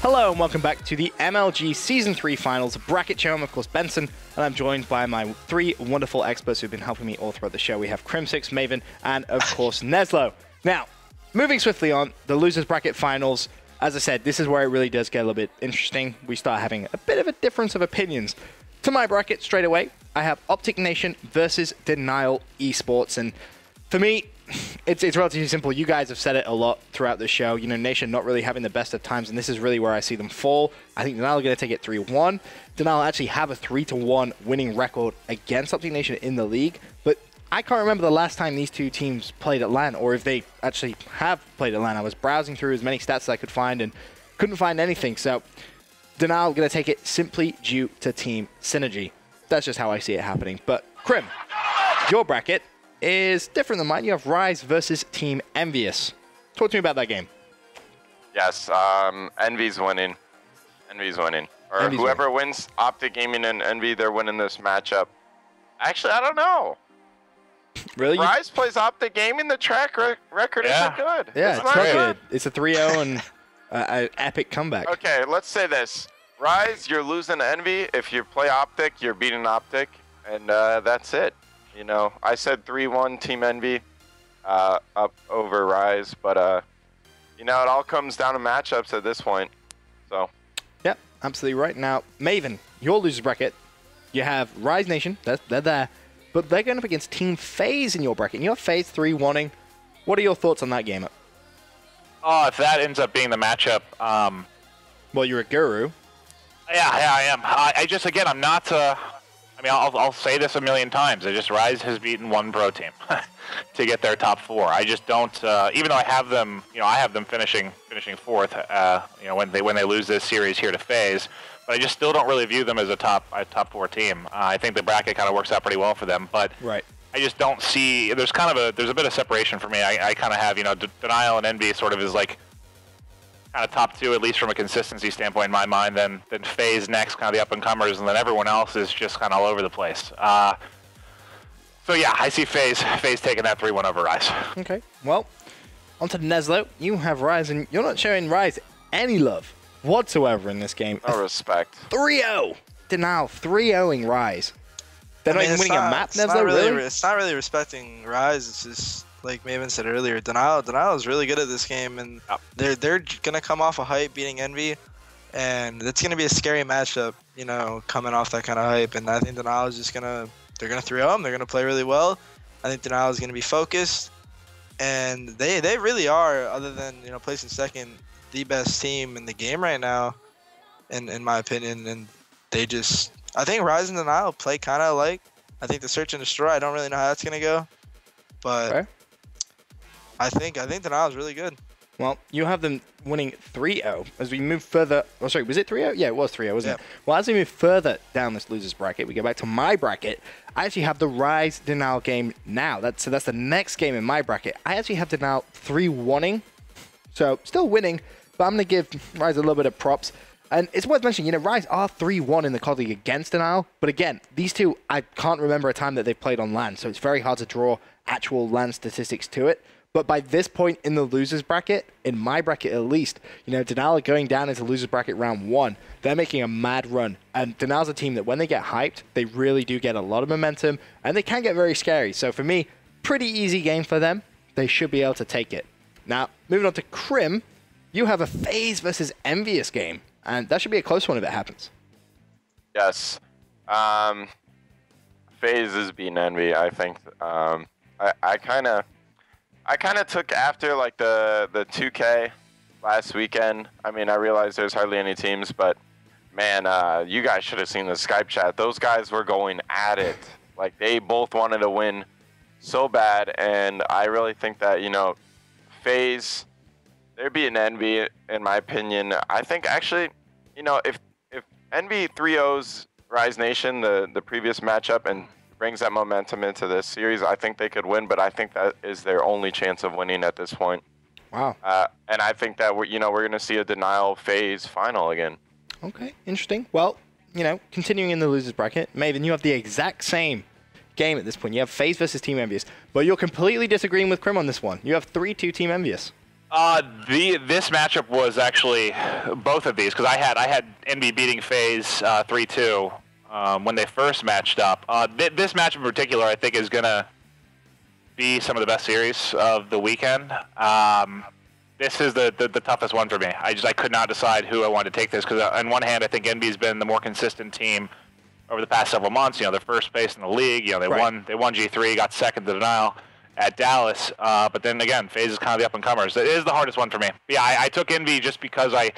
Hello and welcome back to the MLG Season 3 Finals Bracket Show. I'm of course Benson, and I'm joined by my three wonderful experts who've been helping me all throughout the show. We have Crim6, Maven, and of course Neslo. Now, moving swiftly on, the Losers Bracket Finals. As I said, this is where it really does get a little bit interesting. We start having a bit of a difference of opinions. To my bracket straight away, I have OpTic Nation versus Denial eSports, and for me, it's relatively simple. You guys have said it a lot throughout the show. You know, Nation not really having the best of times, and this is really where I see them fall. I think Denial are going to take it 3-1. Denial actually have a 3-1 winning record against OpTic Nation in the league, but I can't remember the last time these two teams played at LAN, or if they actually have played at LAN. I was browsing through as many stats as I could find and couldn't find anything, so Denial going to take it simply due to team synergy. That's just how I see it happening. But Crim, your bracket is different than mine. You have Rise versus Team EnVyUs. Talk to me about that game. Yes, Envy's winning. Envy's winning. Or Envy's whoever wins OpTic Gaming and Envy, they're winning this matchup. Actually, I don't know. Really? Rise plays OpTic Gaming. The track record isn't good. Yeah, it's not not good. It's a 3-0 and an epic comeback. Okay, let's say this. Rise, you're losing to Envy. If you play OpTic, you're beating OpTic. And that's it. You know, I said 3-1 Team Envy up over Rise, but you know, it all comes down to matchups at this point. So. Yep, absolutely right. Now, Maven, your loser's bracket, you have Rise Nation. They're there, but they're going up against Team FaZe in your bracket. And you have FaZe 3-1-ing. What are your thoughts on that game? Oh, if that ends up being the matchup, well, you're a guru. Yeah, I am. I just, again, I'm not. I mean, I'll say this a million times. Rise has beaten one pro team to get their top 4. I just don't. Even though I have them, you know, I have them finishing 4th. You know, when they lose this series here to FaZe, but I just still don't really view them as a top 4 team. I think the bracket kind of works out pretty well for them, but right. I just don't see. There's a bit of separation for me. I kind of have, you know, Denial and Envy sort of is like kind of top 2, at least from a consistency standpoint in my mind, then FaZe next, kind of the up-and-comers, and then everyone else is just kind of all over the place. So yeah, I see FaZe taking that 3-1 over Rise. Okay, well, on to Neslo. You have Rise, and you're not showing Rise any love whatsoever in this game. No respect. 3-0. Denial 3-0ing Rise. They're not even winning a map, Neslo, really? It's not really respecting Rise, it's just like Maven said earlier, Denial is really good at this game, and they're gonna come off a hype beating Envy, and it's gonna be a scary matchup, you know, coming off that kind of hype. And I think Denial is just they're gonna 3-0 them. They're gonna play really well. I think Denial is gonna be focused, and they really are, other than, you know, placing second, the best team in the game right now, in my opinion. And I think Rise and Denial play kind of alike. I think the Search and Destroy, I don't really know how that's gonna go, but. Okay. I think Denial is really good. Well, you have them winning 3-0 as we move further. Oh, sorry, was it 3-0? Yeah, it was 3-0, wasn't it? Well, as we move further down this losers bracket, we go back to my bracket. I actually have the Rise Denial game now. So that's the next game in my bracket. I actually have Denial 3-1-ing, so still winning, but I'm going to give Rise a little bit of props. And it's worth mentioning, you know, Rise are 3-1 in the COD League against Denial, but again, these two, I can't remember a time that they've played on LAN, so it's very hard to draw actual LAN statistics to it. But by this point in the losers bracket, in my bracket at least, you know, Denial are going down into losers bracket round 1. They're making a mad run. And Denial's a team that when they get hyped, they really do get a lot of momentum, and they can get very scary. So for me, pretty easy game for them. They should be able to take it. Now, moving on to Crim, you have a FaZe versus EnVyUs game, and that should be a close one if it happens. Yes. FaZe is beating Envy, I think. I kind of took after like the 2K last weekend. I mean, I realized there's hardly any teams, but man, you guys should have seen the Skype chat. Those guys were going at it. Like, they both wanted to win so bad, and I really think that, you know, FaZe, they're beating Envy, in my opinion. I think, actually, you know, if Envy 3-0s Rise Nation, the previous matchup, and brings that momentum into this series, I think they could win, but I think that is their only chance of winning at this point. Wow. And I think that we're going to see a Denial FaZe final again. Okay, interesting. Well, you know, continuing in the losers bracket, Maven, you have the exact same game at this point. You have FaZe versus Team EnVyUs, but you're completely disagreeing with Crim on this one. You have 3-2 Team EnVyUs. This matchup was actually both of these because I had EnVy beating FaZe 3-2 when they first matched up. This matchup in particular, I think, is gonna be some of the best series of the weekend. This is the toughest one for me. I could not decide who I wanted to take this because on one hand, I think EnVy's been the more consistent team over the past several months. You know, they're first place in the league. You know, they won G3, got second to Denial at Dallas, but then again, FaZe is kind of the up-and-comers. It is the hardest one for me. Yeah, I took EnVy just because I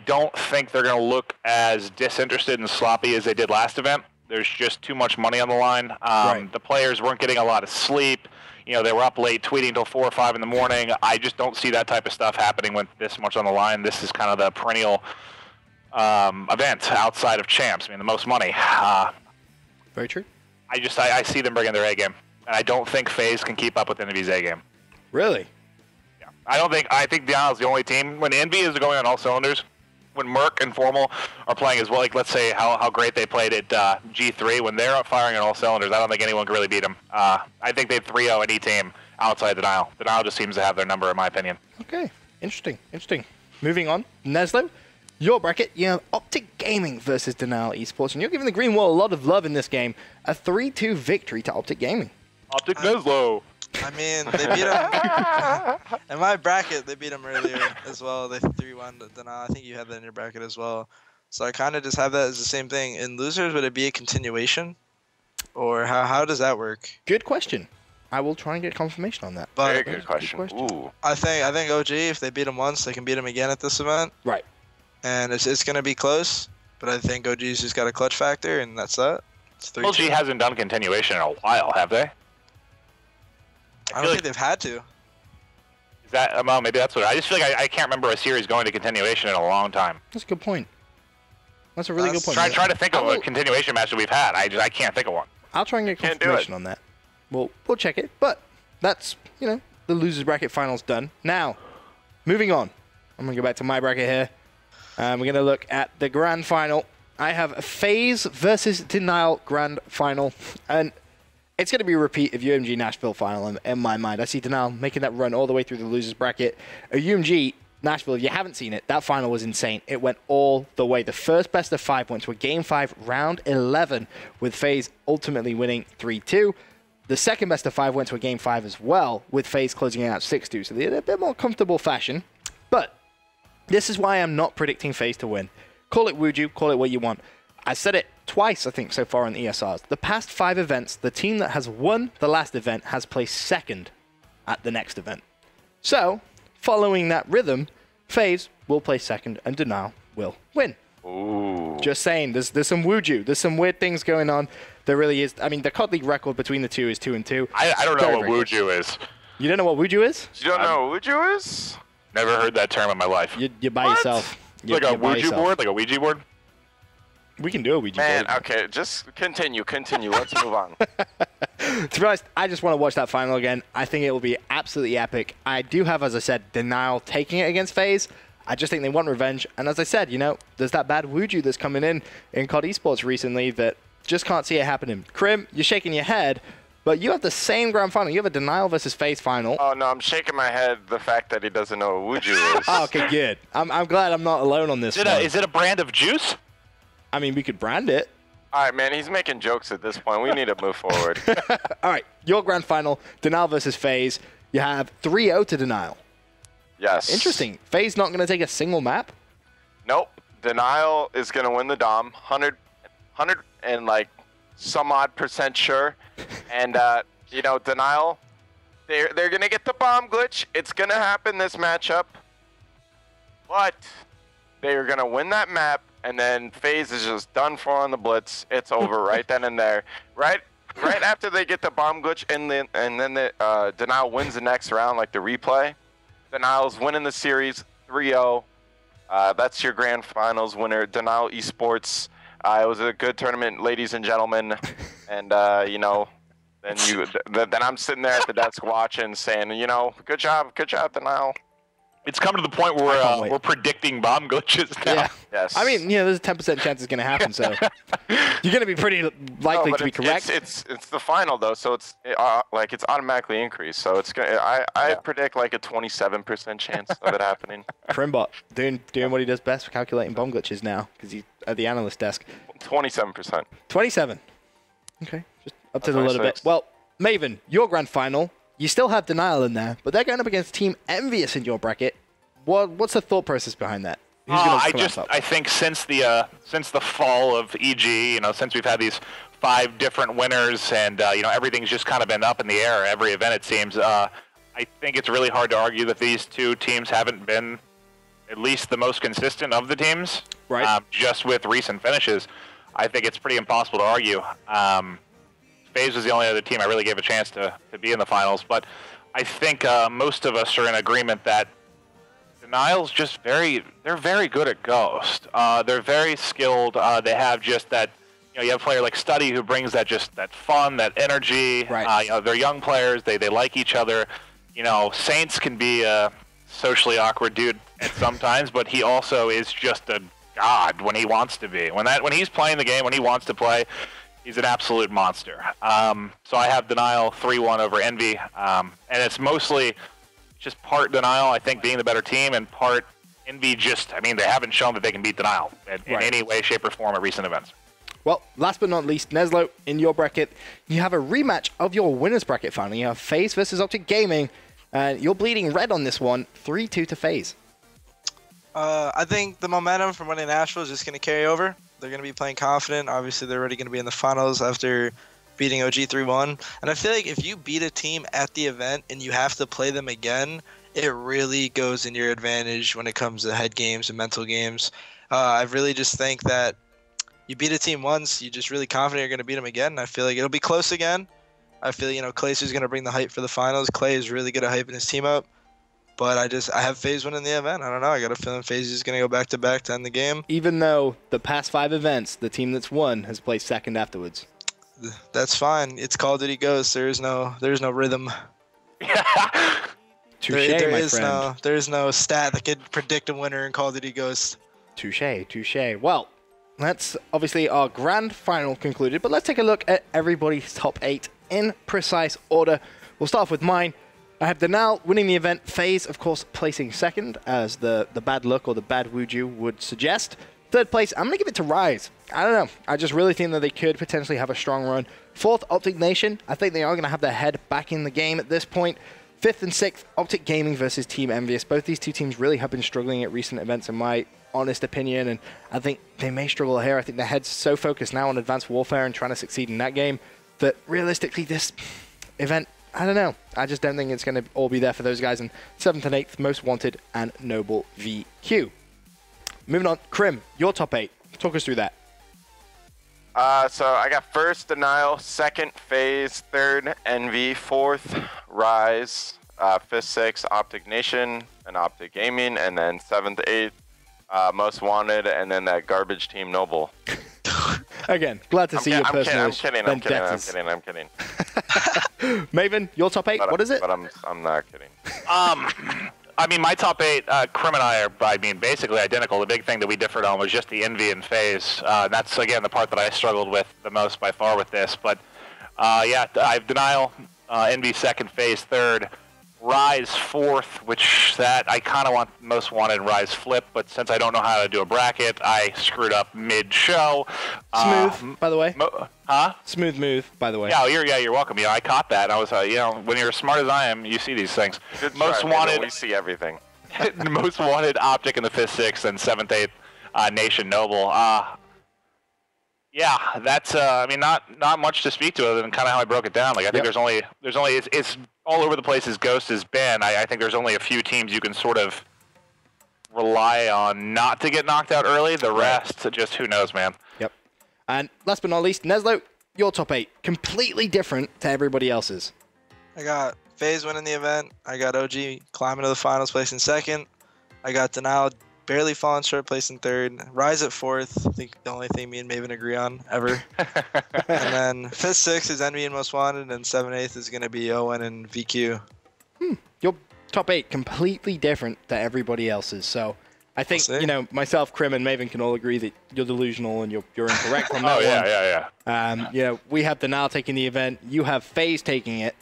don't think they're going to look as disinterested and sloppy as they did last event. There's just too much money on the line. The players weren't getting a lot of sleep. You know, they were up late tweeting until 4 or 5 in the morning. I just don't see that type of stuff happening with this much on the line. This is kind of the perennial event outside of champs. I mean, the most money. Very true. I see them bringing their A game. And I don't think FaZe can keep up with EnVy's A game. Really? Yeah. I think Denial is the only team. When EnVy is going on all cylinders, when Merc and Formal are playing as well, like let's say how great they played at G3, when they're up firing on all cylinders, I don't think anyone can really beat them. I think they'd 3-0 any team outside Denial. Denial just seems to have their number, in my opinion. Okay. Interesting. Moving on. Neslo, your bracket, you have OpTic Gaming versus Denial eSports, and you're giving the Green Wall a lot of love in this game. A 3-2 victory to OpTic Gaming. OpTic Neslo. I mean, they beat him. In my bracket, they beat him earlier as well. They 3-1 Denial. I think you had that in your bracket as well. So I kind of just have that as the same thing. In losers, would it be a continuation? Or how does that work? Good question. I will try and get confirmation on that. But Very good question. Ooh. I think OG, if they beat him once, they can beat him again at this event. Right. And it's going to be close. But I think OG's just got a clutch factor, and that's that. It's 3-2. OG hasn't done continuation in a while, have they? I don't think they've had to. Is that, well, maybe that's what I just feel like I can't remember a series going to continuation in a long time. That's a good point. That's a really good point. Try to think of a continuation match that we've had. I can't think of one. I'll try and get confirmation on that. We'll check it. But that's, you know, the losers bracket finals done. Now, moving on. I'm going to go back to my bracket here. We're going to look at the grand final. I have FaZe versus Denial grand final. And it's going to be a repeat of UMG Nashville final in my mind. I see Denial making that run all the way through the losers bracket. UMG Nashville, if you haven't seen it, that final was insane. It went all the way. The first best of 5 went to a Game 5, round 11, with FaZe ultimately winning 3-2. The second best of 5 went to a Game 5 as well, with FaZe closing it out 6-2. So they had a bit more comfortable fashion. But this is why I'm not predicting FaZe to win. Call it Wuju, call it what you want. I said it twice, I think, so far in the ESRs. The past 5 events, the team that has won the last event has placed second at the next event. So, following that rhythm, FaZe will place second and Denial will win. Ooh. Just saying, there's some Wuju. There's some weird things going on. There really is. I mean, the COD League record between the two is 2-2. I don't know what Wuju is. You don't know what Wuju is? You don't know what Wuju is? Never heard that term in my life. You're by yourself. Like a Wuju board? Like a Ouija board? We can do a Ouija board. Man, board. okay, just continue. Let's move on. To be honest, I just want to watch that final again. I think it will be absolutely epic. I do have, as I said, Denial taking it against FaZe. I just think they want revenge. And as I said, you know, there's that bad Wuju that's coming in COD eSports recently that just can't see it happening. Krim, you're shaking your head, but you have the same grand final. You have a Denial versus FaZe final. Oh, no, I'm shaking my head the fact that he doesn't know what Wuju is. Oh, okay, good. I'm glad I'm not alone on this one. Is it a brand of juice? I mean, we could brand it. All right, man, he's making jokes at this point. We need to move forward. All right, your grand final, Denial versus FaZe. You have 3-0 to Denial. Yes. Interesting. FaZe not going to take a single map? Nope. Denial is going to win the Dom. 100 and like some odd % sure. And, you know, Denial, they're going to get the bomb glitch. It's going to happen this matchup. But they're going to win that map. And then FaZe is just done for on the blitz. It's over right then and there. Right after they get the bomb glitch, and then the Denial wins the next round, like the replay. Denial's winning the series 3-0. That's your grand finals winner, Denial eSports. It was a good tournament, ladies and gentlemen. And you know, then I'm sitting there at the desk watching, saying, you know, good job, Denial. It's come to the point where we're predicting bomb glitches now. Yeah. Yes. I mean, there's a 10% chance it's going to happen, so you're going to be pretty likely to be correct. It's the final though, so it's automatically increased. So it's gonna. I predict like a 27% chance of it happening. Crimbot doing what he does best for calculating bomb glitches now, because he's at the analyst desk. 27%. 27. Okay, just up to the little bit. 26. Well, Maven, your grand final. You still have Denial in there, but they're going up against Team EnVyUs in your bracket. What's the thought process behind that? I think since the fall of EG, since we've had these 5 different winners and everything's just kind of been up in the air every event it seems. I think it's really hard to argue that these 2 teams haven't been at least the most consistent of the teams. Right. Just with recent finishes, I think it's pretty impossible to argue. FaZe was the only other team I really gave a chance to be in the finals, but I think most of us are in agreement that Denial's just they're very good at Ghost. They're very skilled. They have just that, you have a player like Study who brings that fun, that energy. Right. They're young players. They like each other. Saints can be a socially awkward dude at sometimes, but he also is just a god when he wants to be. When he's playing the game, when he wants to play, he's an absolute monster. So I have Denial 3-1 over Envy, and it's mostly just part Denial, I think, being the better team, and part Envy they haven't shown that they can beat Denial in any way, shape, or form at recent events. Well, last but not least, Neslo, in your bracket, you have a rematch of your winners bracket final. You have FaZe versus OpTic Gaming, and you're bleeding red on this one, 3-2 to FaZe. I think the momentum from winning Nashville is just going to carry over. They're going to be playing confident. Obviously, they're already going to be in the finals after beating OG 3-1. And I feel like if you beat a team at the event and you have to play them again, it really goes in your advantage when it comes to head games and mental games. I really just think that you beat a team once, you're just really confident you're going to beat them again. And I feel like it'll be close again. I feel, Clayster's going to bring the hype for the finals. Clay is really good at hyping his team up. But I have FaZe winning the event. I don't know. I got a feeling FaZe is going to go back-to-back to end the game. Even though the past 5 events, the team that's won has placed second afterwards. That's fine. It's Call of Duty Ghost. There's no rhythm. Touche, my friend. There's no stat that could predict a winner in Call of Duty Ghost. Touche. Well, that's obviously our grand final concluded, but let's take a look at everybody's top 8 in precise order. We'll start off with mine. I have Denial winning the event. FaZe, of course, placing second, as the bad look or the bad Wuju would suggest. Third place, I'm going to give it to Rise. I don't know. I just really think that they could potentially have a strong run. Fourth, OpTic Nation. I think they are going to have their head back in the game at this point. Fifth and sixth, OpTic Gaming versus Team EnVyUs. Both these 2 teams really have been struggling at recent events, in my honest opinion, and I think they may struggle here. I think their head's so focused now on Advanced Warfare and trying to succeed in that game that realistically this event, I don't know. I just don't think it's going to all be there for those guys. And 7th and 8th, Most Wanted and Noble.VQ. Moving on, Crim, your top 8. Talk us through that. So I got first Denial, second FaZe, third Envy, fourth Rise, fifth, sixth OpTic Nation and OpTic Gaming, and then 7th, 8th Most Wanted, and then that garbage team Noble. Again, glad to see your personal I'm kidding. Maven, your top 8, what is it? But I'm not kidding. I mean, my top 8, Crim and I are, basically identical. The big thing that we differed on was just the Envy and FaZe. That's, again, the part that I struggled with the most by far with this. But, yeah, I have Denial, Envy second, FaZe third, Rise fourth, which that I kind of want Most Wanted and Rise flip, but since I don't know how to do a bracket, I screwed up mid-show. Smooth, by the way. Huh? Smooth move, by the way. Yeah, you're welcome. I caught that. I was, when you're as smart as I am, you see these things. Most Wanted. We see everything. Most Wanted, OpTic in the 5th, 6th, and 7th, 8th, Nation, Noble. Yeah, that's not much to speak to other than kind of how I broke it down. Like I think there's only it's all over the place as Ghost has been. I think there's only a few teams you can sort of rely on not to get knocked out early. The rest, just who knows, man. Yep. And last but not least, Neslo, your top 8, completely different to everybody else's. I got FaZe winning the event. I got OG climbing to the finals, placing second. I got Denial barely falling short, placing third. Rise at fourth. I think the only thing me and Maven agree on ever. And then 5th, 6th is Envy and Most Wanted, and 7th, 8th is going to be Owen and VQ. You're top 8 completely different to everybody else's. So I think, We'll see. you know, myself, Krim, and Maven can all agree that you're delusional and you're incorrect on that Oh, one. yeah. You know, we have Denial taking the event. You have FaZe taking it.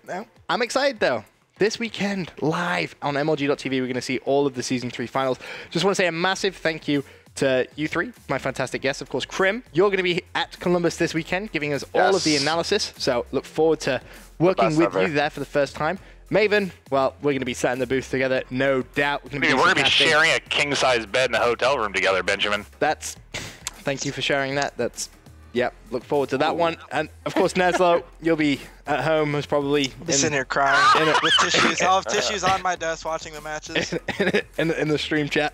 Now, I'm excited, though. This weekend, live on MLG.tv, we're going to see all of the Season 3 finals. Just want to say a massive thank you to you three, my fantastic guests. Of course, Krim, you're going to be at Columbus this weekend, giving us all of the analysis. So look forward to working with you there for the first time. Maven, well, we're going to be sat in the booth together, no doubt. We're going to be sharing a king-size bed in a hotel room together, Benjamin. Thank you for sharing that. Yep, look forward to that one. And of course, Neslo, you'll be at home, most probably. I'll be sitting here crying with tissues. I'll have tissues on my desk watching the matches. in the stream chat.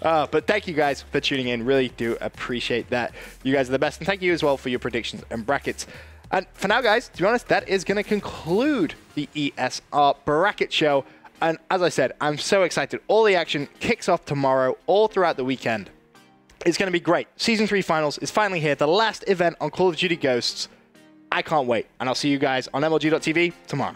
But thank you guys for tuning in. Really do appreciate that. You guys are the best. And thank you as well for your predictions and brackets. And for now, guys, to be honest, that is going to conclude the ESR bracket show. And as I said, I'm so excited. All the action kicks off tomorrow, all throughout the weekend. It's going to be great. Season 3 finals is finally here. The last event on Call of Duty Ghosts. I can't wait. And I'll see you guys on MLG.tv tomorrow.